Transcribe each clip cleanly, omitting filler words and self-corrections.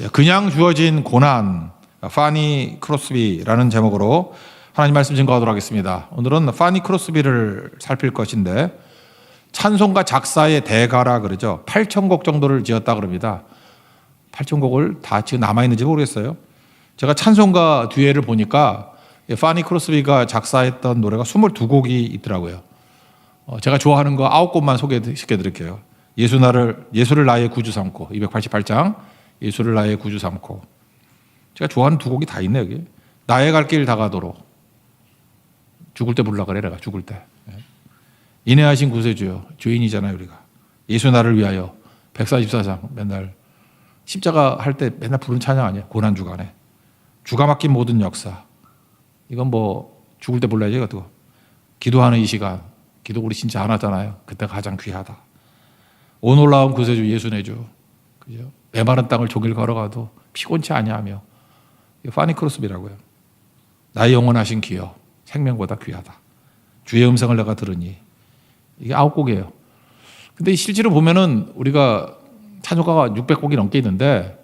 그냥 주어진 고난, 파니 크로스비라는 제목으로 하나님 말씀 증거하도록 하겠습니다. 오늘은 파니 크로스비를 살필 것인데, 찬송가 작사의 대가라 그러죠. 8,000곡 정도를 지었다 그럽니다. 8,000곡을 다 지금 남아있는지 모르겠어요. 제가 찬송가 뒤에를 보니까 파니 크로스비가 작사했던 노래가 22곡이 있더라고요. 제가 좋아하는 거 9곡만 소개시켜 드릴게요. 예수를 나의 구주 삼고, 288장 예수를 나의 구주 삼고. 제가 좋아하는 2곡이 다 있네 여기. 나의 갈 길 다가도록. 죽을 때 부르라 그래 내가 죽을 때. 인내하신 구세주여. 죄인이잖아요 우리가. 예수 나를 위하여. 144장 맨날 십자가 할 때 맨날 부르는 찬양 아니에요. 고난 주간에. 주가 맡긴 모든 역사. 이건 뭐 죽을 때 불러야지 이것도. 기도하는 이 시간. 기도 우리 진짜 안 하잖아요. 그때가 가장 귀하다. 오 놀라운 구세주 예수 내 주. 그죠? 메마른 땅을 종일 걸어가도 피곤치 아니하며. 파니 크로스비라고요. 나의 영원하신 기여. 생명보다 귀하다. 주의 음성을 내가 들으니. 이게 9곡이에요. 근데 실제로 보면은 우리가 찬송가가 600곡이 넘게 있는데,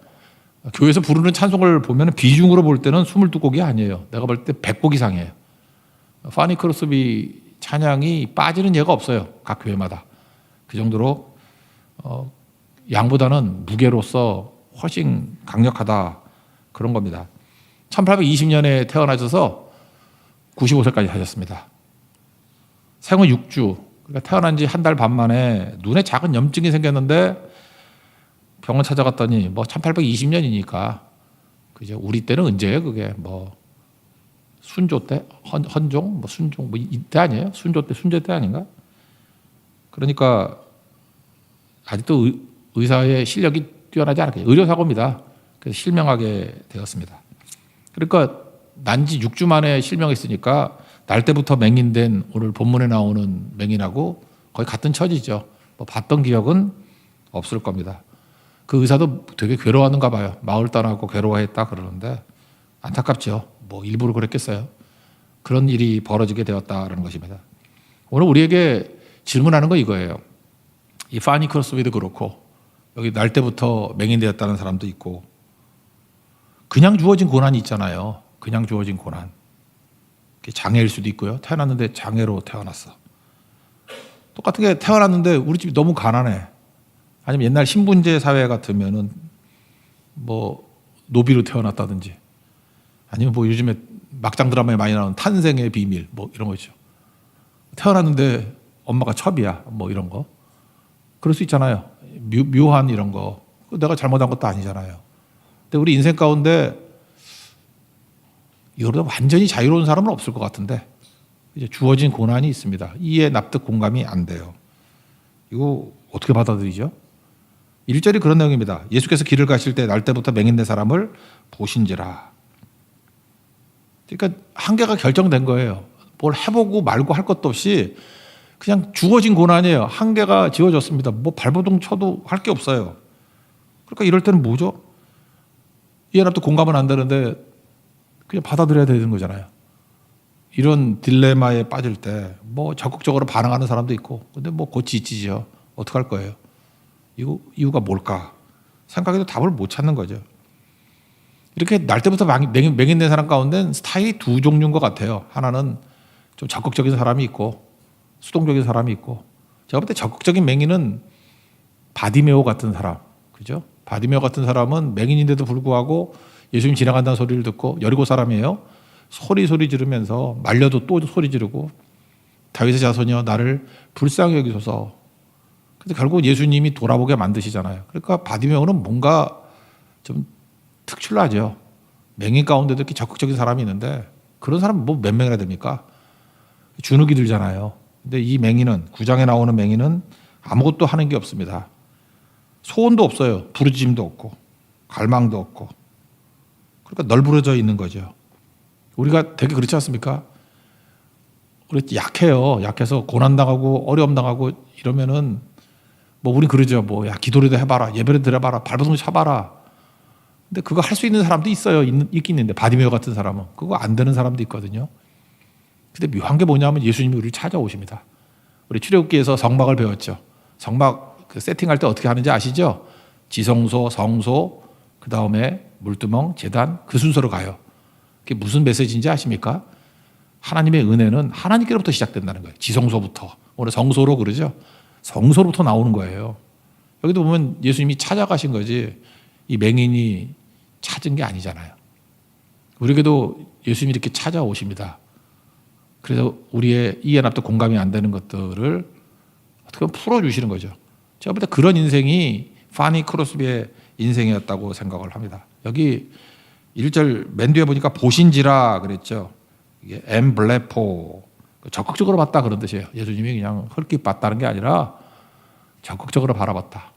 교회에서 부르는 찬송을 보면 비중으로 볼 때는 22곡이 아니에요. 내가 볼 때 100곡 이상이에요. 파니 크로스비 찬양이 빠지는 예가 없어요. 각 교회마다. 그 정도로 양보다는 무게로서 훨씬 강력하다. 그런 겁니다. 1820년에 태어나셔서 95세까지 하셨습니다. 생후 6주. 그러니까 태어난 지 한 달 반 만에 눈에 작은 염증이 생겼는데 병원 찾아갔더니 뭐 1820년이니까 그죠? 우리 때는 언제예요? 그게 뭐 순조 때, 헌종, 뭐 순종, 뭐 이때 아니에요? 순조 때 아닌가? 그러니까 아직도 의사의 실력이 뛰어나지 않았겠죠. 의료사고입니다. 그래서 실명하게 되었습니다. 그러니까 난지 6주 만에 실명했으니까 날 때부터 맹인된 오늘 본문에 나오는 맹인하고 거의 같은 처지죠. 뭐 봤던 기억은 없을 겁니다. 그 의사도 되게 괴로웠는가 봐요. 마을 떠나고 괴로워했다 그러는데 안타깝죠. 뭐 일부러 그랬겠어요. 그런 일이 벌어지게 되었다라는 것입니다. 오늘 우리에게 질문하는 거 이거예요. 이 파니 크로스비도 그렇고 여기 날 때부터 맹인되었다는 사람도 있고 그냥 주어진 고난이 있잖아요. 그냥 주어진 고난. 장애일 수도 있고요. 태어났는데 장애로 태어났어. 똑같은 게 태어났는데 우리 집이 너무 가난해. 아니면 옛날 신분제 사회 같으면은 뭐 노비로 태어났다든지 아니면 뭐 요즘에 막장 드라마에 많이 나오는 탄생의 비밀 뭐 이런 거 있죠. 태어났는데 엄마가 첩이야 뭐 이런 거. 그럴 수 있잖아요. 묘한 이런 거. 내가 잘못한 것도 아니잖아요. 근데 우리 인생 가운데 이거보다 완전히 자유로운 사람은 없을 것 같은데 이제 주어진 고난이 있습니다. 이해 납득 공감이 안 돼요. 이거 어떻게 받아들이죠? 1절이 그런 내용입니다. 예수께서 길을 가실 때 날 때부터 맹인된 사람을 보신지라. 그러니까 한계가 결정된 거예요. 뭘 해보고 말고 할 것도 없이 그냥 주어진 고난이에요. 한계가 지어졌습니다. 뭐 발버둥 쳐도 할 게 없어요. 그러니까 이럴 때는 뭐죠? 이해 납득 공감은 안 되는데 그냥 받아들여야 되는 거잖아요. 이런 딜레마에 빠질 때 뭐 적극적으로 반응하는 사람도 있고 근데 뭐 고치 있지죠. 어떡할 거예요? 이유가 뭘까? 생각해도 답을 못 찾는 거죠. 이렇게 날 때부터 맹인된 사람 가운데는 스타일이 두 종류인 것 같아요. 하나는 좀 적극적인 사람이 있고 수동적인 사람이 있고 제가 볼 때 적극적인 맹인은 바디메오 같은 사람. 그죠? 바디메오 같은 사람은 맹인인데도 불구하고 예수님 지나간다는 소리를 듣고 여리고 사람이에요. 소리 지르면서 말려도 또 소리 지르고 다윗의 자손이여 나를 불쌍히 여기소서. 근데 결국 예수님이 돌아보게 만드시잖아요. 그러니까 바디메오는 뭔가 좀 특출나죠. 맹인 가운데도 이렇게 적극적인 사람이 있는데 그런 사람은 뭐 몇 명이나 됩니까? 주눅이 들잖아요. 근데 이 맹인은 9장에 나오는 맹인은 아무것도 하는 게 없습니다. 소원도 없어요. 부르짖음도 없고 갈망도 없고 그러니까 널브러져 있는 거죠. 우리가 되게 그렇지 않습니까? 우리 약해요. 약해서 고난당하고 어려움당하고 이러면은 뭐 우리 그러죠. 뭐 야 기도라도 해봐라. 예배를 드려봐라. 발버둥 쳐봐라. 근데 그거 할 수 있는 사람도 있어요. 있긴 있는데 바디메오 같은 사람은 그거 안 되는 사람도 있거든요. 근데 묘한 게 뭐냐면 예수님이 우리를 찾아오십니다. 우리 출애굽기에서 성막을 배웠죠. 성막 그 세팅할 때 어떻게 하는지 아시죠? 지성소, 성소, 그 다음에 물두멍, 제단 그 순서로 가요. 그게 무슨 메시지인지 아십니까? 하나님의 은혜는 하나님께로부터 시작된다는 거예요. 지성소부터. 오늘 성소로 그러죠. 성소로부터 나오는 거예요. 여기도 보면 예수님이 찾아가신 거지 이 맹인이 찾은 게 아니잖아요. 우리에게도 예수님이 이렇게 찾아오십니다. 그래서 우리의 이해 납득 공감이 안 되는 것들을 어떻게 보면 풀어주시는 거죠. 제가 볼 때 그런 인생이 파니 크로스비의 인생이었다고 생각을 합니다. 여기 1절 맨 뒤에 보니까 보신지라 그랬죠. 이게 엠블레포 적극적으로 봤다 그런 뜻이에요. 예수님이 그냥 헐깃 봤다는 게 아니라 적극적으로 바라봤다.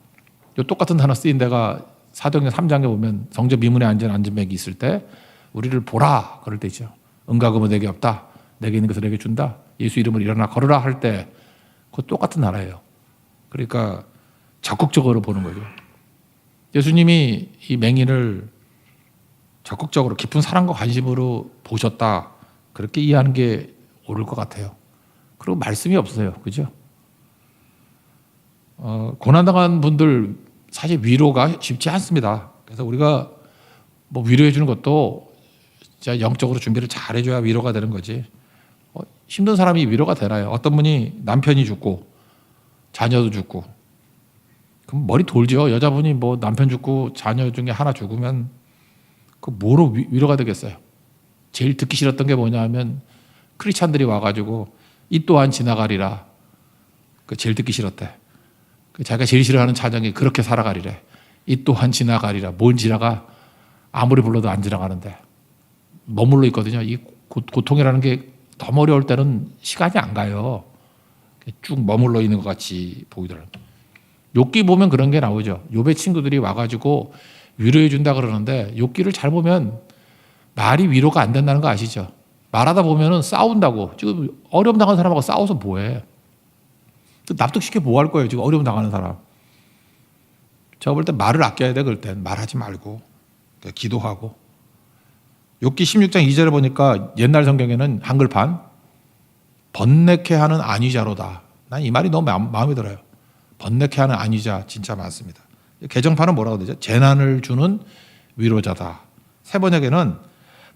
이 똑같은 단어 쓰인 데가 사도행전 3장에 보면 성전 미문에 앉은 백이 있을 때 우리를 보라 그럴 때 있죠. 은과 금은 내게 없다. 내게 있는 것을 내게 준다. 예수 이름으로 일어나 걸으라 할 때 그거 똑같은 나라예요. 그러니까 적극적으로 보는 거죠. 예수님이 이 맹인을 적극적으로 깊은 사랑과 관심으로 보셨다. 그렇게 이해하는 게 옳을 것 같아요. 그리고 말씀이 없어요. 그죠? 고난당한 분들 사실 위로가 쉽지 않습니다. 그래서 우리가 뭐 위로해 주는 것도 진짜 영적으로 준비를 잘 해줘야 위로가 되는 거지. 힘든 사람이 위로가 되나요? 어떤 분이 남편이 죽고 자녀도 죽고 그럼 머리 돌죠. 여자분이 뭐 남편 죽고 자녀 중에 하나 죽으면 그 뭐로 위로가 되겠어요? 제일 듣기 싫었던 게 뭐냐면 크리스찬들이 와가지고 이 또한 지나가리라. 그 제일 듣기 싫었대. 자기가 제일 싫어하는 찬양이 그렇게 살아가리래. 이 또한 지나가리라. 뭔 지나가? 아무리 불러도 안 지나가는데 머물러 있거든요. 이 고통이라는 게 너무 어려울 때는 시간이 안 가요. 쭉 머물러 있는 것 같이 보이더라고요. 욥기 보면 그런 게 나오죠. 욥의 친구들이 와가지고 위로해 준다 그러는데 욥기를 잘 보면 말이 위로가 안 된다는 거 아시죠? 말하다 보면은 싸운다고. 지금 어려움 당하는 사람하고 싸워서 뭐해? 납득시켜 뭐 할 거예요? 지금 어려움 당하는 사람. 제가 볼 때 말을 아껴야 돼. 그럴 땐 말하지 말고 기도하고. 욥기 16장 2절에 보니까 옛날 성경에는 한글판 번뇌케 하는 안위자로다. 난 이 말이 너무 마음에 들어요. 번뇌케 하는 안위자 진짜 많습니다. 개정판은 뭐라고 되죠? 재난을 주는 위로자다. 세 번역에는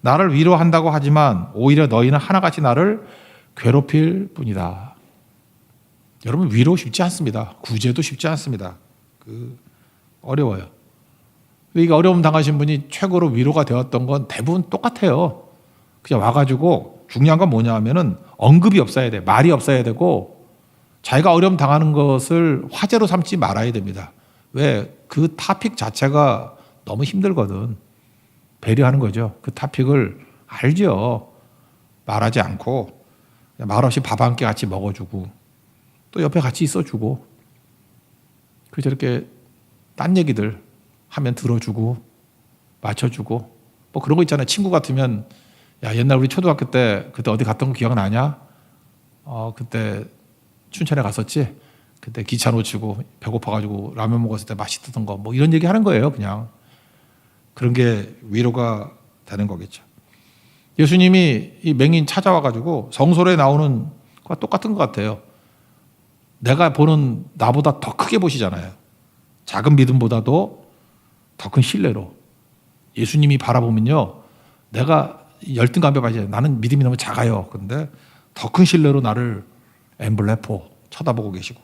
나를 위로한다고 하지만 오히려 너희는 하나같이 나를 괴롭힐 뿐이다. 여러분 위로 쉽지 않습니다. 구제도 쉽지 않습니다. 어려워요. 이게 어려움 당하신 분이 최고로 위로가 되었던 건 대부분 똑같아요. 그냥 와가지고 중요한 건 뭐냐 하면은 언급이 없어야 돼. 말이 없어야 되고 자기가 어려움 당하는 것을 화제로 삼지 말아야 됩니다. 왜? 그 토픽 자체가 너무 힘들거든. 배려하는 거죠. 그 토픽을 알죠. 말하지 않고 말 없이 밥 한 끼 같이 먹어주고 또 옆에 같이 있어주고 그 저렇게 딴 얘기들 하면 들어주고 맞춰주고 뭐 그런 거 있잖아요. 친구 같으면 야 옛날 우리 초등학교 때 그때 어디 갔던 거 기억나냐? 그때 춘천에 갔었지. 그때 기차 놓치고 배고파가지고 라면 먹었을 때 맛있었던 거 뭐 이런 얘기 하는 거예요. 그냥 그런 게 위로가 되는 거겠죠. 예수님이 이 맹인 찾아와가지고 성소에 나오는 것과 똑같은 것 같아요. 내가 보는 나보다 더 크게 보시잖아요. 작은 믿음보다도 더 큰 신뢰로 예수님이 바라보면요, 내가 열등감에 빠지잖아요. 나는 믿음이 너무 작아요. 그런데 더 큰 신뢰로 나를 엠블레포 쳐다보고 계시고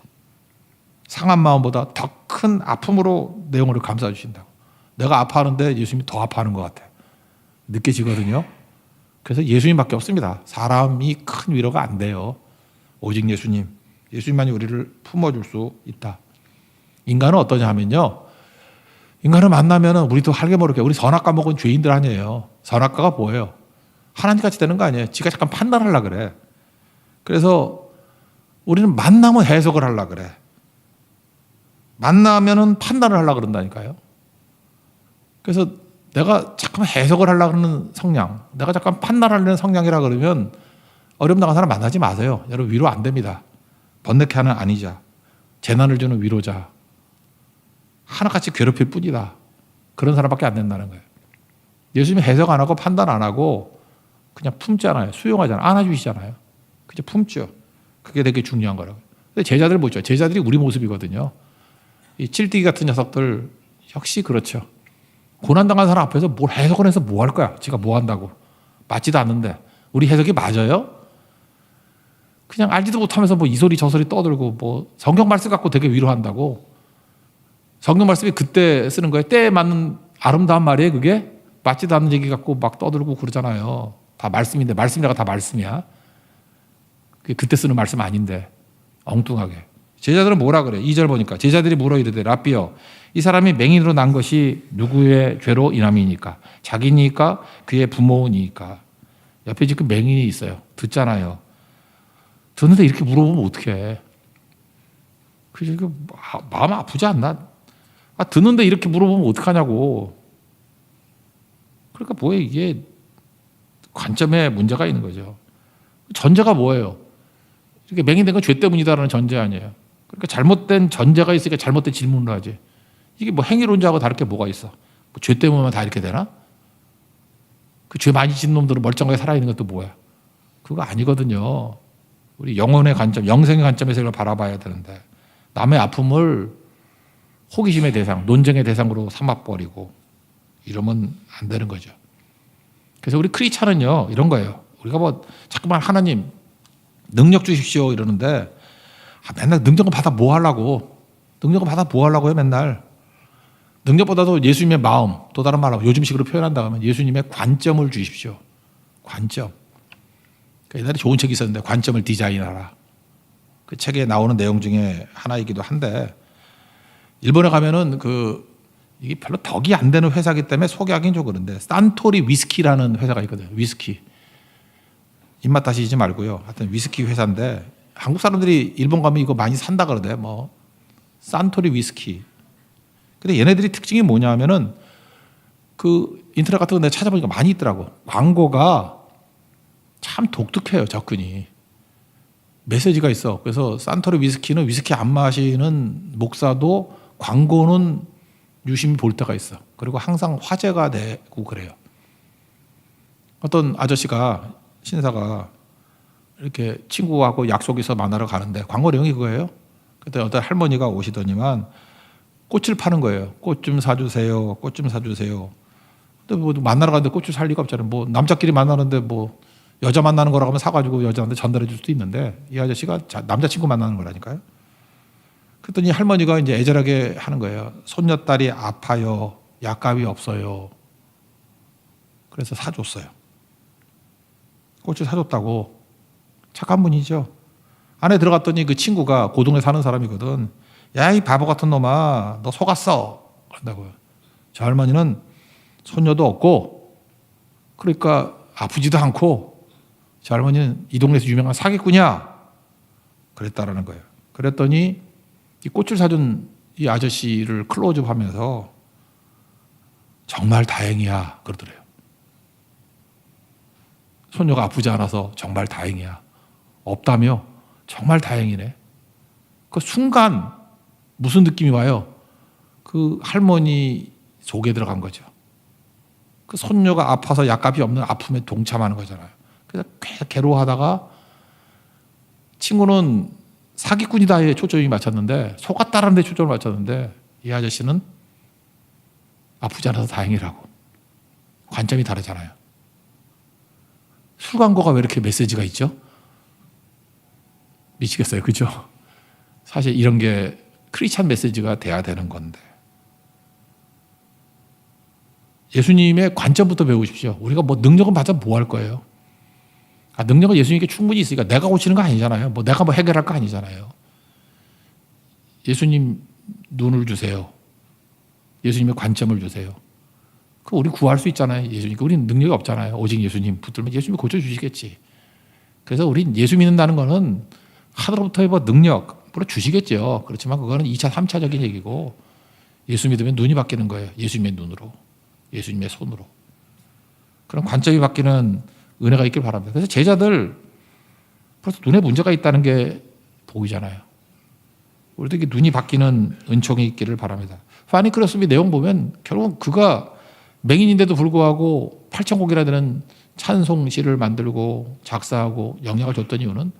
상한 마음보다 더 큰 아픔으로 내 영혼을 감싸주신다고. 내가 아파하는데 예수님이 더 아파하는 것 같아. 느껴지거든요. 그래서 예수님밖에 없습니다. 사람이 큰 위로가 안 돼요. 오직 예수님. 예수님만이 우리를 품어줄 수 있다. 인간은 어떠냐 하면요, 인간을 만나면 우리도 할게 모르게 우리 선악과 먹은 죄인들 아니에요. 선악과가 뭐예요? 하나님같이 되는 거 아니에요. 지가 잠깐 판단하려고 그래. 그래서 우리는 만나면 해석을 하려고 그래. 만나면은 판단을 하려고 그런다니까요. 그래서 내가 잠깐 해석을 하려고 하는 성향, 내가 잠깐 판단하려는 성향이라 그러면 어려움 당한 사람 만나지 마세요. 여러분 위로 안 됩니다. 번뇌케 하는 안위자, 재난을 주는 위로자, 하나같이 괴롭힐 뿐이다. 그런 사람밖에 안 된다는 거예요. 예수님이 해석 안 하고 판단 안 하고 그냥 품잖아요. 수용하잖아요. 안아주시잖아요. 그죠? 품죠. 그게 되게 중요한 거라고요. 근데 제자들 보죠. 제자들이 우리 모습이거든요. 이 찔띠기 같은 녀석들 역시 그렇죠. 고난당한 사람 앞에서 뭘 해석을 해서 뭐 할 거야? 지가 뭐 한다고. 맞지도 않는데. 우리 해석이 맞아요? 그냥 알지도 못하면서 뭐 이 소리 저 소리 떠들고 뭐 성경 말씀 갖고 되게 위로한다고. 성경 말씀이 그때 쓰는 거예요. 때에 맞는 아름다운 말이에요. 그게 맞지도 않는 얘기 갖고 막 떠들고 그러잖아요. 다 말씀인데 말씀이라가 다 말씀이야. 그게 그때 쓰는 말씀 아닌데 엉뚱하게. 제자들은 뭐라 그래? 2절 보니까 제자들이 물어 이르되 라삐여 이 사람이 맹인으로 난 것이 누구의 죄로 인함이니까? 자기니까 그의 부모니까? 옆에 지금 맹인이 있어요. 듣잖아요. 듣는데 이렇게 물어보면 어떡해? 그래서 마음 아프지 않나? 듣는데 이렇게 물어보면 어떡하냐고. 그러니까 뭐예요? 이게 관점에 문제가 있는 거죠. 전제가 뭐예요? 이렇게 맹인된 건 죄 때문이다라는 전제 아니에요. 그러니까 잘못된 전제가 있으니까 잘못된 질문을 하지. 이게 뭐 행위론자하고 다를 게 뭐가 있어? 뭐 죄 때문에만 다 이렇게 되나? 그 죄 많이 짓는 놈들은 멀쩡하게 살아있는 것도 뭐야? 그거 아니거든요. 우리 영혼의 관점, 영생의 관점에서 이걸 바라봐야 되는데 남의 아픔을 호기심의 대상, 논쟁의 대상으로 삼아버리고 이러면 안 되는 거죠. 그래서 우리 크리스찬은요 이런 거예요. 우리가 뭐 자꾸만 하나님 능력 주십시오 이러는데 맨날 능력을 받아 뭐 하려고? 능력을 받아 뭐 하려고 해 맨날? 능력보다도 예수님의 마음, 또 다른 말로 요즘식으로 표현한다 하면 예수님의 관점을 주십시오. 관점. 그러니까 옛날에 좋은 책이 있었는데 관점을 디자인하라. 그 책에 나오는 내용 중에 하나이기도 한데 일본에 가면은 이게 별로 덕이 안 되는 회사이기 때문에 소개하기는 좀 그런데 산토리 위스키라는 회사가 있거든요. 위스키. 입맛 다시지 말고요. 하여튼 위스키 회사인데 한국 사람들이 일본 가면 이거 많이 산다 그러대. 뭐 산토리 위스키. 근데 얘네들이 특징이 뭐냐 하면은 그 인터넷 같은 거 내가 찾아보니까 많이 있더라고. 광고가 참 독특해요. 접근이. 메시지가 있어. 그래서 산토리 위스키는 위스키 안 마시는 목사도 광고는 유심히 볼 때가 있어. 그리고 항상 화제가 되고 그래요. 어떤 아저씨가 신사가 이렇게 친구하고 약속해서 만나러 가는데 광고 내용이 그거예요. 그때 어떤 할머니가 오시더니만 꽃을 파는 거예요. 꽃 좀 사주세요. 꽃 좀 사주세요. 근데 뭐 만나러 가는데 꽃을 살 리가 없잖아요. 뭐 남자끼리 만나는데 뭐 여자 만나는 거라고 하면 사가지고 여자한테 전달해 줄 수도 있는데 이 아저씨가 남자친구 만나는 거라니까요. 그랬더니 할머니가 이제 애절하게 하는 거예요. 손녀딸이 아파요. 약값이 없어요. 그래서 사줬어요. 꽃을 사줬다고. 착한 분이죠. 안에 들어갔더니 그 친구가 고동에 사는 사람이거든. 야, 이 바보 같은 놈아, 너 속았어. 그런다고요. 저 할머니는 손녀도 없고, 그러니까 아프지도 않고, 저 할머니는 이 동네에서 유명한 사기꾼이야. 그랬다라는 거예요. 그랬더니 이 꽃을 사준 이 아저씨를 클로즈업 하면서 정말 다행이야. 그러더래요. 손녀가 아프지 않아서 정말 다행이야. 없다며? 정말 다행이네. 그 순간 무슨 느낌이 와요? 그 할머니 속에 들어간 거죠. 그 손녀가 아파서 약값이 없는 아픔에 동참하는 거잖아요. 그래서 꽤 괴로워하다가 친구는 사기꾼이다에 초점이 맞췄는데 속았다라는 데 초점을 맞췄는데 이 아저씨는 아프지 않아서 다행이라고. 관점이 다르잖아요. 술 광고가 왜 이렇게 메시지가 있죠? 미치겠어요. 그죠? 사실 이런 게 크리스찬 메시지가 돼야 되는 건데. 예수님의 관점부터 배우십시오. 우리가 뭐 능력은 받아 뭐 할 거예요? 능력은 예수님께 충분히 있으니까 내가 고치는 거 아니잖아요. 뭐 내가 뭐 해결할 거 아니잖아요. 예수님 눈을 주세요. 예수님의 관점을 주세요. 그 우리 구할 수 있잖아요. 예수님. 우리는 능력이 없잖아요. 오직 예수님 붙들면 예수님이 고쳐주시겠지. 그래서 우린 예수 믿는다는 거는 하늘로부터의 뭐 능력, 물론 주시겠죠. 그렇지만 그거는 2차, 3차적인 얘기고 예수 믿으면 눈이 바뀌는 거예요. 예수님의 눈으로. 예수님의 손으로. 그런 관점이 바뀌는 은혜가 있길 바랍니다. 그래서 제자들 벌써 눈에 문제가 있다는 게 보이잖아요. 우리도 이게 눈이 바뀌는 은총이 있기를 바랍니다. 파니 크로스비 내용 보면 결국 그가 맹인인데도 불구하고 8,000곡이나 되는 찬송시를 만들고 작사하고 영향을 줬던 이유는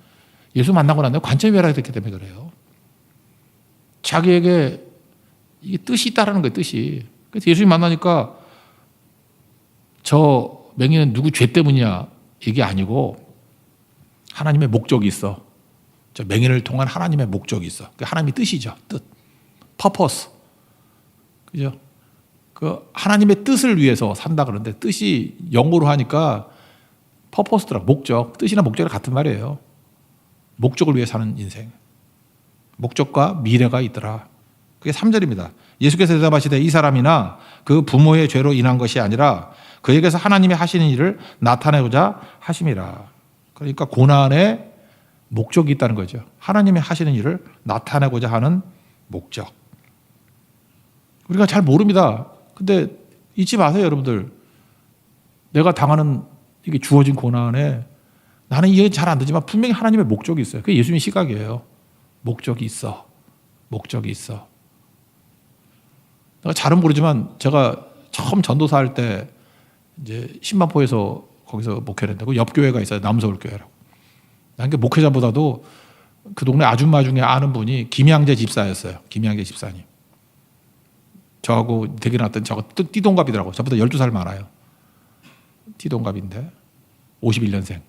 예수 만나고 난 다음에 관점이 변화됐기 때문에 그래요. 자기에게 이게 뜻이 있다라는 거예요. 뜻이. 그래서 예수님 만나니까 저 맹인은 누구 죄 때문이야 이게 아니고 하나님의 목적이 있어. 저 맹인을 통한 하나님의 목적이 있어. 그 하나님의 뜻이죠. 뜻, purpose, 그죠? 그 하나님의 뜻을 위해서 산다 그러는데 뜻이 영어로 하니까 purpose더라. 목적, 뜻이나 목적이 같은 말이에요. 목적을 위해 사는 인생. 목적과 미래가 있더라. 그게 3절입니다. 예수께서 대답하시되 이 사람이나 그 부모의 죄로 인한 것이 아니라 그에게서 하나님이 하시는 일을 나타내고자 하심이라. 그러니까 고난에 목적이 있다는 거죠. 하나님이 하시는 일을 나타내고자 하는 목적. 우리가 잘 모릅니다. 근데 잊지 마세요, 여러분들. 내가 당하는 이게 주어진 고난에 나는 이해 잘 안 되지만 분명히 하나님의 목적이 있어요. 그게 예수님의 시각이에요. 목적이 있어. 목적이 있어. 내가 잘은 모르지만 제가 처음 전도사 할 때 이제 신만포에서 거기서 목회를 했는데 그 옆 교회가 있어요. 남서울 교회라고. 난 그 목회자보다도 그 동네 아줌마 중에 아는 분이 김양재 집사였어요. 김양재 집사님. 저하고 되게 났던 저거 띠동갑이더라고요. 저보다 12살 많아요. 띠동갑인데 51년생.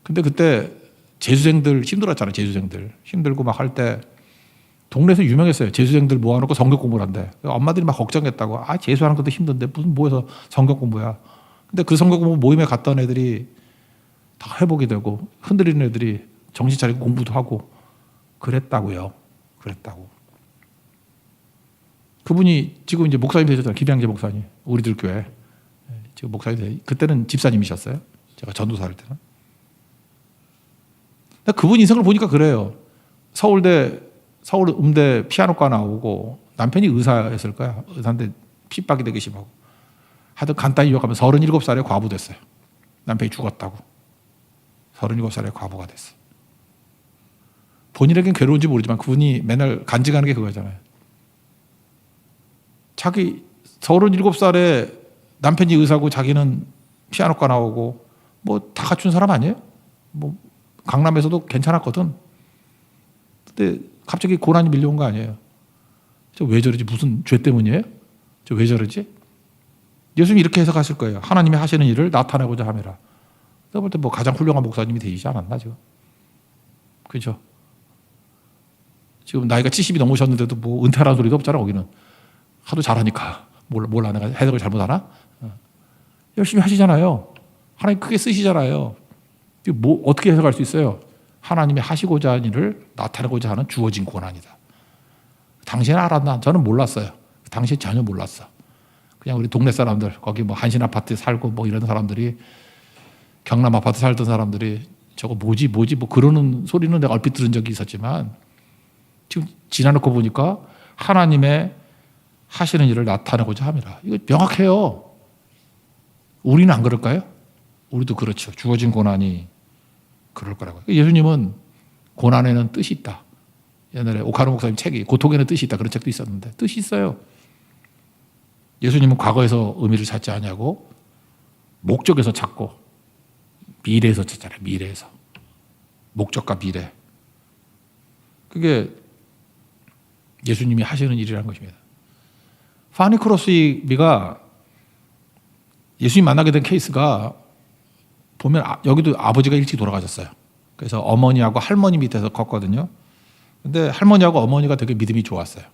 근데 그때 재수생들 힘들었잖아요. 재수생들 힘들고 막 할 때 동네에서 유명했어요. 재수생들 모아놓고 성경 공부를 한대. 엄마들이 막 걱정했다고. 아, 재수하는 것도 힘든데 무슨 뭐해서 성경 공부야. 근데 그 성경 공부 모임에 갔던 애들이 다 회복이 되고 흔들리는 애들이 정신 차리고 공부도 하고 그랬다고요. 그랬다고. 그분이 지금 이제 목사님 되셨잖아요. 김양재 목사님. 우리들 교회. 지금 목사님 되 그때는 집사님이셨어요. 제가 전도사 할 때는. 그분 인생을 보니까 그래요. 서울 음대 피아노과 나오고 남편이 의사였을 거야. 의사인데 핍박이 되게 심하고. 하여튼 간단히 요약하면 37살에 과부됐어요. 남편이 죽었다고. 37살에 과부가 됐어요. 본인에겐 괴로운지 모르지만 그분이 맨날 간직하는 게 그거잖아요. 자기 37살에 남편이 의사고 자기는 피아노과 나오고 뭐 다 갖춘 사람 아니에요? 뭐 강남에서도 괜찮았거든. 근데 갑자기 고난이 밀려온 거 아니에요. 저 왜 저러지? 무슨 죄 때문이에요? 저 왜 저러지? 예수님이 이렇게 해석하실 거예요. 하나님이 하시는 일을 나타내고자 함이라. 내가 볼 때 뭐 가장 훌륭한 목사님이 되시지 않았나 지금? 그렇죠? 지금 나이가 70이 넘으셨는데도 뭐 은퇴하라는 소리도 없잖아. 거기는 하도 잘하니까 몰라 내가 해석을 잘못하나? 열심히 하시잖아요. 하나님 크게 쓰시잖아요. 뭐 어떻게 해석할 수 있어요? 하나님이 하시고자 하는 일을 나타내고자 하는 주어진 고난이다. 당신은 알았나? 저는 몰랐어요. 당시 전혀 몰랐어. 그냥 우리 동네 사람들 거기 뭐 한신 아파트에 살고 뭐 이런 사람들이 경남 아파트 살던 사람들이 저거 뭐지 뭐 그러는 소리는 내가 얼핏 들은 적이 있었지만 지금 지나놓고 보니까 하나님의 하시는 일을 나타내고자 함이라. 이거 명확해요. 우리는 안 그럴까요? 우리도 그렇죠. 주어진 고난이 그럴 거라고요. 예수님은 고난에는 뜻이 있다. 옛날에 오카노 목사님 책이 고통에는 뜻이 있다. 그런 책도 있었는데 뜻이 있어요. 예수님은 과거에서 의미를 찾지 않냐고 목적에서 찾고 미래에서 찾잖아요. 미래에서. 목적과 미래. 그게 예수님이 하시는 일이라는 것입니다. 파니 크로스비가 예수님 만나게 된 케이스가 보면 여기도 아버지가 일찍 돌아가셨어요. 그래서 어머니하고 할머니 밑에서 컸거든요. 근데 할머니하고 어머니가 되게 믿음이 좋았어요.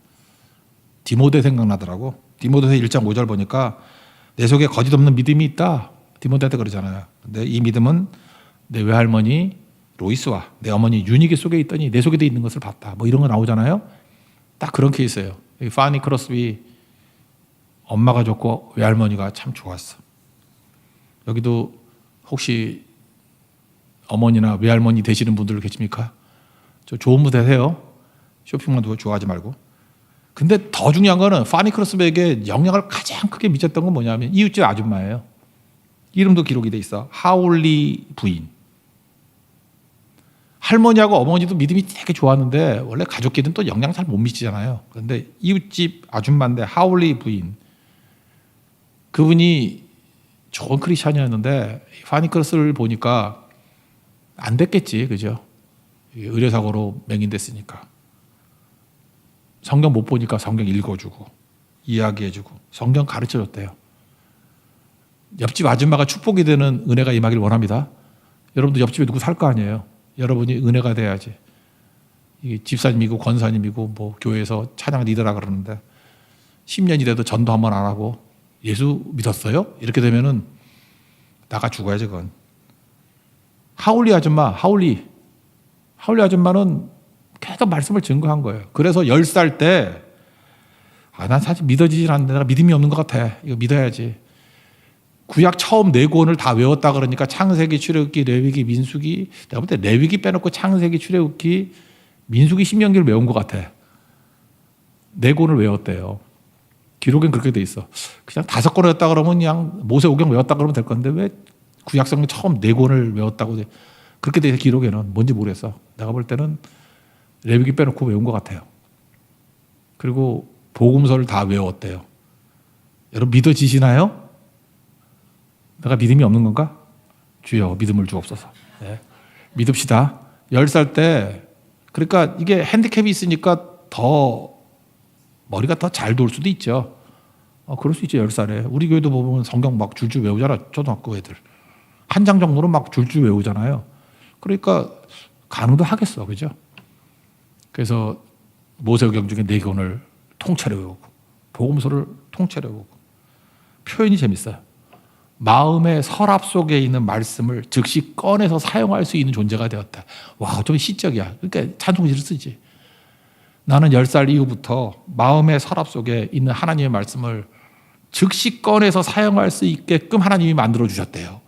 디모데 생각나더라고. 디모데서 1장 5절 보니까 내 속에 거짓 없는 믿음이 있다. 디모데한테 그러잖아요. 근데 이 믿음은 내 외할머니 로이스와 내 어머니 유니게 속에 있더니 내 속에도 있는 것을 봤다. 뭐 이런 거 나오잖아요. 딱 그런 케이스예요. 파니 크로스비 엄마가 좋고 외할머니가 참 좋았어. 여기도 혹시 어머니나 외할머니 되시는 분들 계십니까? 저 좋은 분 되세요. 쇼핑만 좋아하지 말고. 근데 더 중요한 거는 파니 크로스비에게 영향을 가장 크게 미쳤던 건 뭐냐면 이웃집 아줌마예요. 이름도 기록이 돼 있어. 하울리 부인. 할머니하고 어머니도 믿음이 되게 좋았는데 원래 가족끼리는 또 영향 잘 못 미치잖아요. 그런데 이웃집 아줌마인데 하울리 부인. 그분이 좋은 크리스찬이었는데 파니 크로스를 보니까 안 됐겠지. 그죠? 의료사고로 맹인됐으니까. 성경 못 보니까 성경 읽어주고 이야기해주고 성경 가르쳐줬대요. 옆집 아줌마가 축복이 되는 은혜가 임하길 원합니다. 여러분도 옆집에 누구 살 거 아니에요. 여러분이 은혜가 돼야지. 이게 집사님이고 권사님이고 뭐 교회에서 찬양 리더라 그러는데 10년이 돼도 전도 한 번 안 하고 예수 믿었어요? 이렇게 되면은 나가 죽어야지 그건. 하울리 아줌마는 계속 말씀을 증거한 거예요. 그래서 10살 때 난 사실 믿어지질 않는데 내가 믿음이 없는 것 같아. 이거 믿어야지. 구약 처음 4권을 다 외웠다 그러니까 창세기, 출애굽기, 레위기, 민수기, 내가 볼 때 레위기 빼놓고 창세기, 출애굽기, 민수기, 신명기를 외운 것 같아. 4권을 외웠대요. 기록엔 그렇게 돼 있어. 그냥 5권 외웠다 그러면 그냥 모세오경 외웠다 그러면 될 건데 왜 구약성경 처음 4권을 외웠다고 그렇게 돼 있어. 기록에는 뭔지 모르겠어. 내가 볼 때는 레위기 빼놓고 외운 것 같아요. 그리고 복음서를 다 외웠대요. 여러분 믿어지시나요? 내가 믿음이 없는 건가? 주여 믿음을 주옵소서. 네. 믿읍시다. 10살 때 그러니까 이게 핸디캡이 있으니까 더 머리가 더 잘 돌 수도 있죠. 그럴 수 있죠. 10살에. 우리 교회도 보면 성경 막 줄줄 외우잖아. 초등학교 애들. 한 장 정도는 막 줄줄 외우잖아요. 그러니까 가능도 하겠어. 그죠? 그래서 모세오경 중에 4권을 통째로 외우고 복음서를 통째로 외우고 표현이 재밌어요. 마음의 서랍 속에 있는 말씀을 즉시 꺼내서 사용할 수 있는 존재가 되었다. 와, 좀 시적이야. 그러니까 찬송시를 쓰지. 나는 10살 이후부터 마음의 서랍 속에 있는 하나님의 말씀을 즉시 꺼내서 사용할 수 있게끔 하나님이 만들어 주셨대요.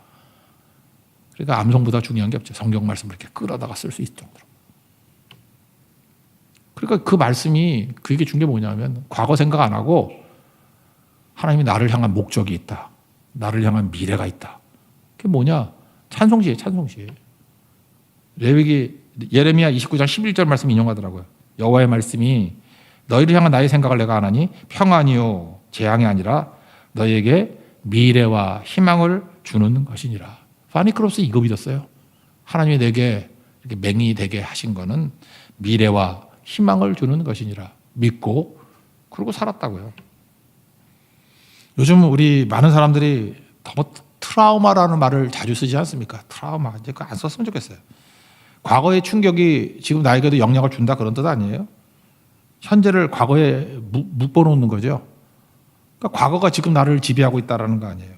그러니까 암송보다 중요한 게 없죠. 성경 말씀을 이렇게 끌어다가 쓸 수 있을 정도로. 그러니까 그 말씀이 그게 준 게 뭐냐면 과거 생각 안 하고 하나님이 나를 향한 목적이 있다. 나를 향한 미래가 있다. 그게 뭐냐? 찬송시예요. 찬송시. 레위기 예레미야 29장 11절 말씀 인용하더라고요. 여호와의 말씀이 너희를 향한 나의 생각을 내가 아나니 평안이요 재앙이 아니라 너희에게 미래와 희망을 주는 것이니라. 파니크로스 이거 믿었어요. 하나님이 내게 이렇게 맹인이 되게 하신 거는 미래와 희망을 주는 것이니라 믿고 그러고 살았다고요. 요즘 우리 많은 사람들이 너무 트라우마라는 말을 자주 쓰지 않습니까? 트라우마. 이제 그거 안 썼으면 좋겠어요. 과거의 충격이 지금 나에게도 영향을 준다 그런 뜻 아니에요? 현재를 과거에 묶어놓는 거죠. 그러니까 과거가 지금 나를 지배하고 있다는 거 아니에요.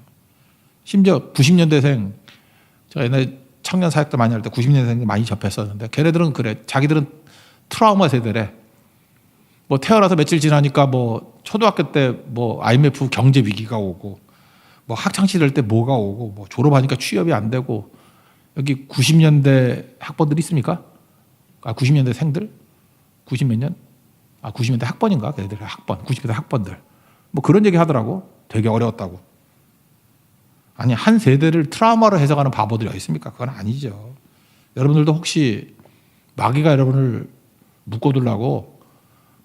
심지어 90년대생, 제가 옛날에 청년 사역도 많이 할 때 90년대생 많이 접했었는데 걔네들은 그래. 자기들은 트라우마 세대래. 뭐 태어나서 며칠 지나니까 뭐 초등학교 때 뭐 IMF 경제 위기가 오고 뭐 학창 시절 때 뭐가 오고 뭐 졸업하니까 취업이 안 되고 여기 90년대 학번들 있습니까? 90년대 생들? 90 몇 년? 90년대 학번인가? 걔네들 학번, 90년대 학번들. 뭐 그런 얘기 하더라고. 되게 어려웠다고. 아니, 한 세대를 트라우마로 해석하는 바보들이 어디 있습니까? 그건 아니죠. 여러분들도 혹시 마귀가 여러분을 묶어두려고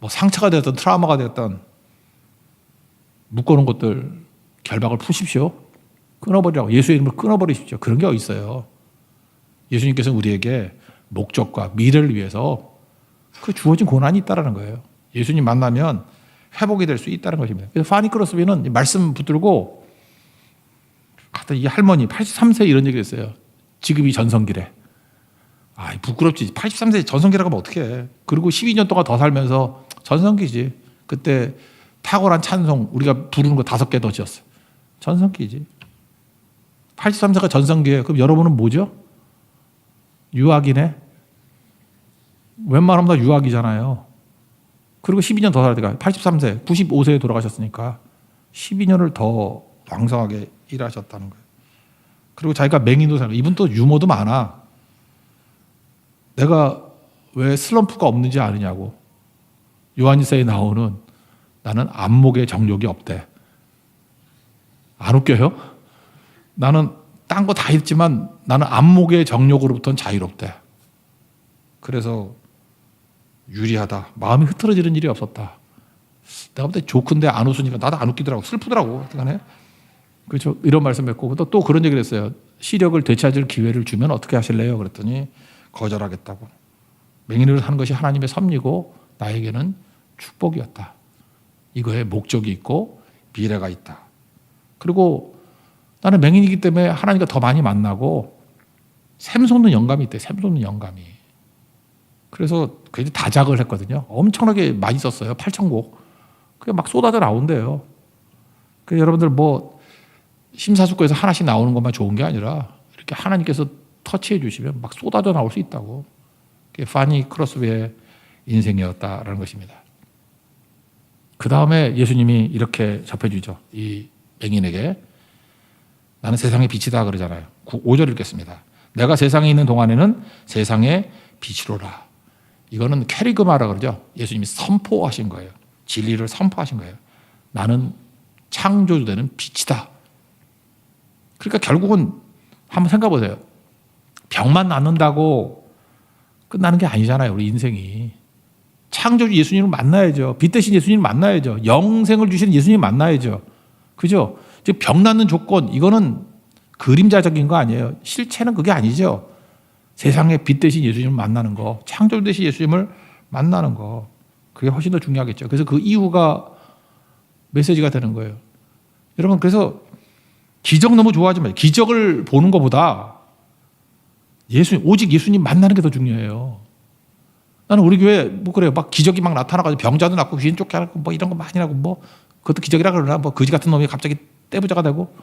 뭐 상처가 되었던 트라우마가 되었던 묶어놓은 것들 결박을 푸십시오. 끊어버리라고. 예수의 이름을 끊어버리십시오. 그런 게 어디 있어요. 예수님께서는 우리에게 목적과 미래를 위해서 그 주어진 고난이 있다는 거예요. 예수님 만나면 회복이 될 수 있다는 것입니다. 그래서 파니 크로스비는 말씀 붙들고 하여튼 이 할머니 83세 이런 얘기를 했어요. 지금이 전성기래. 부끄럽지. 83세 전성기라고 하면 어떡해. 그리고 12년 동안 더 살면서 전성기지. 그때 탁월한 찬송 우리가 부르는 거 5개 더 지었어. 전성기지. 83세가 전성기예요. 그럼 여러분은 뭐죠? 유학이네. 웬만하면 다 유학이잖아요. 그리고 12년 더 살아야 돼요. 83세, 95세에 돌아가셨으니까 12년을 더 왕성하게 일하셨다는 거예요. 그리고 자기가 맹인도 살고, 이분 또 유머도 많아. 내가 왜 슬럼프가 없는지 아느냐고. 요한일서에 나오는 나는 안목의 정욕이 없대. 안 웃겨요? 나는 딴 거 다 했지만 나는 안목의 정욕으로부터는 자유롭대. 그래서 유리하다. 마음이 흐트러지는 일이 없었다. 내가 볼 때 조크인데 안 웃으니까 나도 안 웃기더라고. 슬프더라고. 그렇죠. 이런 말씀했고 또 그런 얘기를 했어요. 시력을 되찾을 기회를 주면 어떻게 하실래요? 그랬더니 거절하겠다고. 맹인으로 사는 것이 하나님의 섭리고 나에게는 축복이었다. 이거에 목적이 있고 미래가 있다. 그리고 나는 맹인이기 때문에 하나님과 더 많이 만나고 샘솟는 영감이 있대. 샘솟는 영감이. 그래서 굉장히 다작을 했거든요. 엄청나게 많이 썼어요. 8,000곡. 그게 막 쏟아져 나온대요. 그래서 여러분들 뭐 심사숙고해서 하나씩 나오는 것만 좋은 게 아니라 이렇게 하나님께서 터치해 주시면 막 쏟아져 나올 수 있다고. 그게 파니 크로스웨의 인생이었다라는 것입니다. 그 다음에 예수님이 이렇게 접해주죠. 이 맹인에게. 나는 세상의 빛이다 그러잖아요. 5절 읽겠습니다. 내가 세상에 있는 동안에는 세상의 빛이로라. 이거는 캐리그마라 그러죠. 예수님이 선포하신 거예요. 진리를 선포하신 거예요. 나는 창조주되는 빛이다. 그러니까 결국은 한번 생각해 보세요. 병만 낫는다고 끝나는 게 아니잖아요. 우리 인생이. 창조주 예수님을 만나야죠. 빛 대신 예수님을 만나야죠. 영생을 주시는 예수님을 만나야죠. 그죠? 즉 병 낫는 조건 이거는 그림자적인 거 아니에요. 실체는 그게 아니죠. 세상에 빛 대신 예수님을 만나는 거, 창조주 대신 예수님을 만나는 거, 그게 훨씬 더 중요하겠죠. 그래서 그 이유가 메시지가 되는 거예요. 여러분, 그래서 기적 너무 좋아하지 마요. 기적을 보는 것보다 오직 예수님 만나는 게 더 중요해요. 나는 우리 교회 뭐 그래요. 막 기적이 막 나타나가지고 병자도 낫고 귀신 쫓겨나고 뭐 이런 거 많이 나고 뭐 그것도 기적이라 그러나 뭐 거지 같은 놈이 갑자기 떼부자가 되고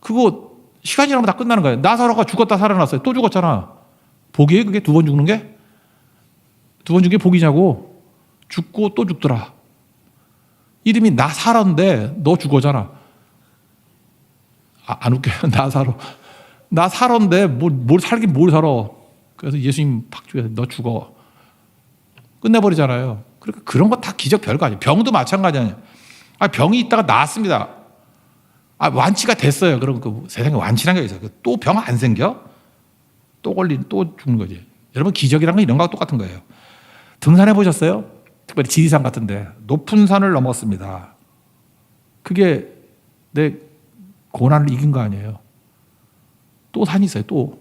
그거 시간이 지나면 다 끝나는 거예요. 나사로가 죽었다 살아났어요. 또 죽었잖아. 복이에요? 그게 두 번 죽는 게? 두 번 죽은 게 복이냐고. 죽고 또 죽더라. 이름이 나사로인데 너 죽어잖아. 안 웃겨요. 나사로. 나사로인데 뭘 살긴 뭘 살아. 그래서 예수님 팍 죽여서 너 죽어. 끝내버리잖아요. 그러니까 그런 거 다 기적 별거 아니에요. 병도 마찬가지 아니에요. 병이 있다가 나았습니다. 완치가 됐어요. 그럼 그 세상에 완치란 게 있어요. 또 병 안 생겨? 또 또 죽는 거지. 여러분 기적이란 건 이런 거하고 똑같은 거예요. 등산해 보셨어요? 특별히 지리산 같은데 높은 산을 넘었습니다. 그게 내 고난을 이긴 거 아니에요. 또 산이 있어요. 또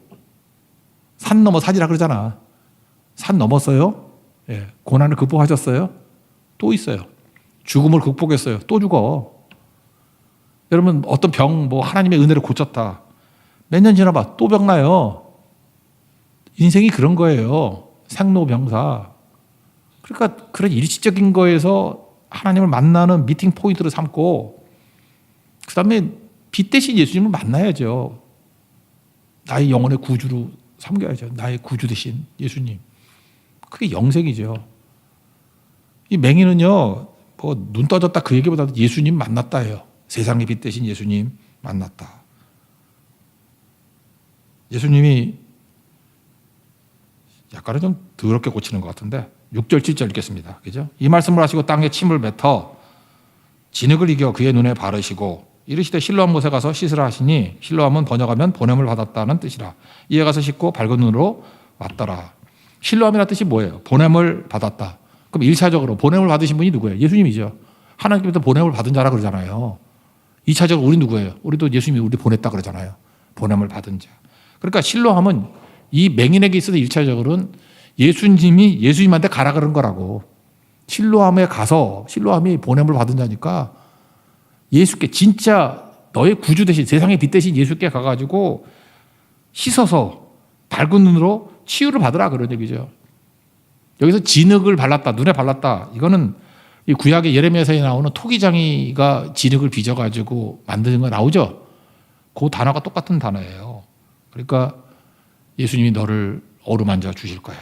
산 넘어 산이라 그러잖아. 산 넘었어요? 예. 고난을 극복하셨어요? 또 있어요. 죽음을 극복했어요. 또 죽어. 여러분 어떤 병 뭐 하나님의 은혜로 고쳤다. 몇 년 지나봐 또 병 나요. 인생이 그런 거예요. 생로병사. 그러니까 그런 일시적인 거에서 하나님을 만나는 미팅 포인트로 삼고 그 다음에 빛 대신 예수님을 만나야죠. 나의 영혼의 구주로 삼겨야죠. 나의 구주 대신 예수님. 그게 영생이죠. 이 맹인은요, 뭐 눈 떠졌다 그 얘기보다도 예수님 만났다예요. 세상의 빛 대신 예수님 만났다. 예수님이 약간은 좀 더럽게 고치는 것 같은데 6절 7절 읽겠습니다. 그죠? 이 말씀을 하시고 땅에 침을 뱉어 진흙을 이겨 그의 눈에 바르시고 이르시되 실로암 못에 가서 씻으라 하시니 실로암은 번역하면 보냄을 받았다는 뜻이라. 이에 가서 씻고 밝은 눈으로 왔더라. 실로암이라는 뜻이 뭐예요? 보냄을 받았다. 그럼 1차적으로 보냄을 받으신 분이 누구예요? 예수님이죠. 하나님께서 보냄을 받은 자라 그러잖아요. 2차적으로 우리 누구예요? 우리도 예수님이 우리 보냈다 그러잖아요. 보냄을 받은 자. 그러니까 실로암은 이 맹인에게 있어서 1차적으로는 예수님이 예수님한테 가라 그런 거라고. 실로암에 가서 실로암이 보냄을 받은 자니까 예수께 진짜 너의 구주 대신 세상의 빛 대신 예수께 가가지고 씻어서 밝은 눈으로 치유를 받으라 그런 얘기죠. 여기서 진흙을 발랐다, 눈에 발랐다. 이거는 이 구약의 예레미야서에 나오는 토기장이가 진흙을 빚어가지고 만드는 거 나오죠. 그 단어가 똑같은 단어예요. 그러니까 예수님이 너를 어루만져 주실 거야.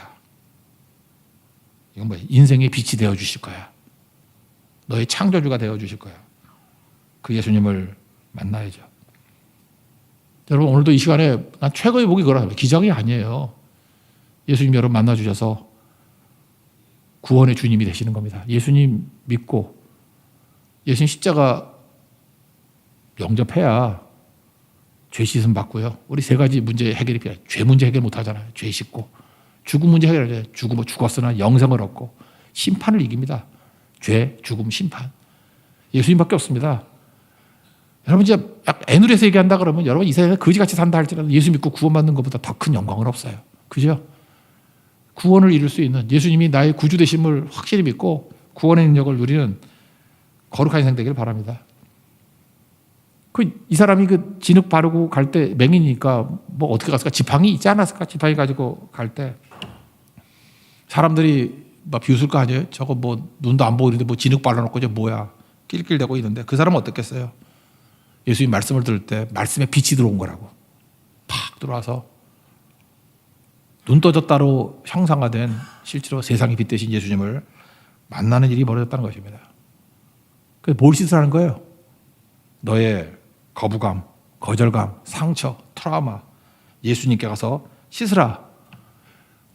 이건 뭐야? 인생의 빛이 되어 주실 거야. 너의 창조주가 되어 주실 거야. 그 예수님을 만나야죠. 여러분 오늘도 이 시간에 난 최고의 복이 그거라. 기적이 아니에요. 예수님 여러분 만나주셔서 구원의 주님이 되시는 겁니다. 예수님 믿고 예수님 십자가 영접해야 죄 씻음 받고요. 우리 세 가지 문제 해결이 필요해요. 죄 문제 해결 못 하잖아요. 죄 씻고. 죽음 문제 해결해야 돼요. 죽었으나 영생을 얻고 심판을 이깁니다. 죄, 죽음, 심판. 예수님밖에 없습니다. 여러분 이제 애누리에서 얘기한다 그러면 여러분 이 세상에 거지같이 산다 할지라도 예수 믿고 구원받는 것보다 더 큰 영광은 없어요. 그죠? 구원을 이룰 수 있는 예수님이 나의 구주 되심을 확실히 믿고 구원의 능력을 누리는 거룩한 인생 되기를 바랍니다. 이 사람이 그 진흙 바르고 갈 때 맹인이니까 뭐 어떻게 갔을까? 지팡이 있지 않았을까? 지팡이 가지고 갈 때 사람들이 막 비웃을 거 아니에요? 저거 뭐 눈도 안 보이는데 뭐 진흙 발라놓고 저 뭐야? 낄낄대고 있는데 그 사람은 어떻겠어요? 예수님 말씀을 들을 때 말씀에 빛이 들어온 거라고. 팍 들어와서 눈 떠졌다로 형상화된 실제로 세상의 빛 대신 예수님을 만나는 일이 벌어졌다는 것입니다. 그래서 뭘 씻으라는 거예요? 너의 거부감, 거절감, 상처, 트라우마 예수님께 가서 씻으라.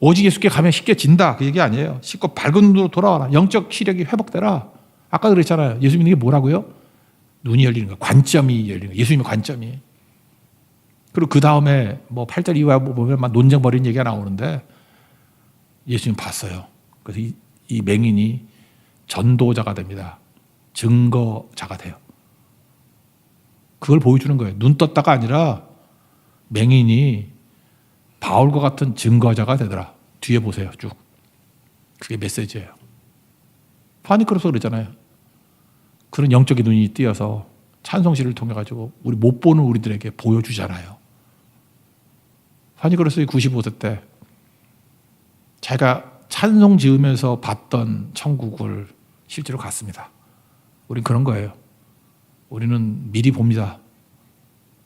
오직 예수께 가면 씻겨진다. 그 얘기 아니에요. 씻고 밝은 눈으로 돌아와라. 영적 시력이 회복되라. 아까 그랬잖아요. 예수 믿는 게 뭐라고요? 눈이 열리는 거, 관점이 열리는 거. 예수님의 관점이. 그리고 그 다음에 뭐 8절 이후에 보면 막 논쟁 벌이는 얘기가 나오는데 예수님 봤어요. 그래서 이 맹인이 전도자가 됩니다. 증거자가 돼요. 그걸 보여주는 거예요. 눈 떴다가 아니라 맹인이 바울과 같은 증거자가 되더라. 뒤에 보세요. 쭉. 그게 메시지예요. 파니크로서 그랬잖아요. 그런 영적인 눈이 띄어서 찬송시를 통해 가지고 우리 못 보는 우리들에게 보여주잖아요. 파니크로스의 95세 때 자기가 찬송 지으면서 봤던 천국을 실제로 갔습니다. 우린 그런 거예요. 우리는 미리 봅니다.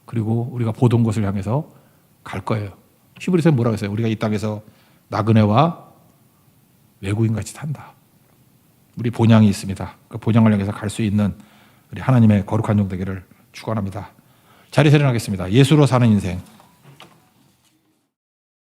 그리고 우리가 보던 곳을 향해서 갈 거예요. 히브리서는 뭐라고 했어요? 우리가 이 땅에서 나그네와 외국인같이 산다. 우리 본향이 있습니다. 그 본향을 향해서 갈 수 있는 우리 하나님의 거룩한 종 되기를 축원합니다. 자리에서 일어나겠습니다. 예수로 사는 인생.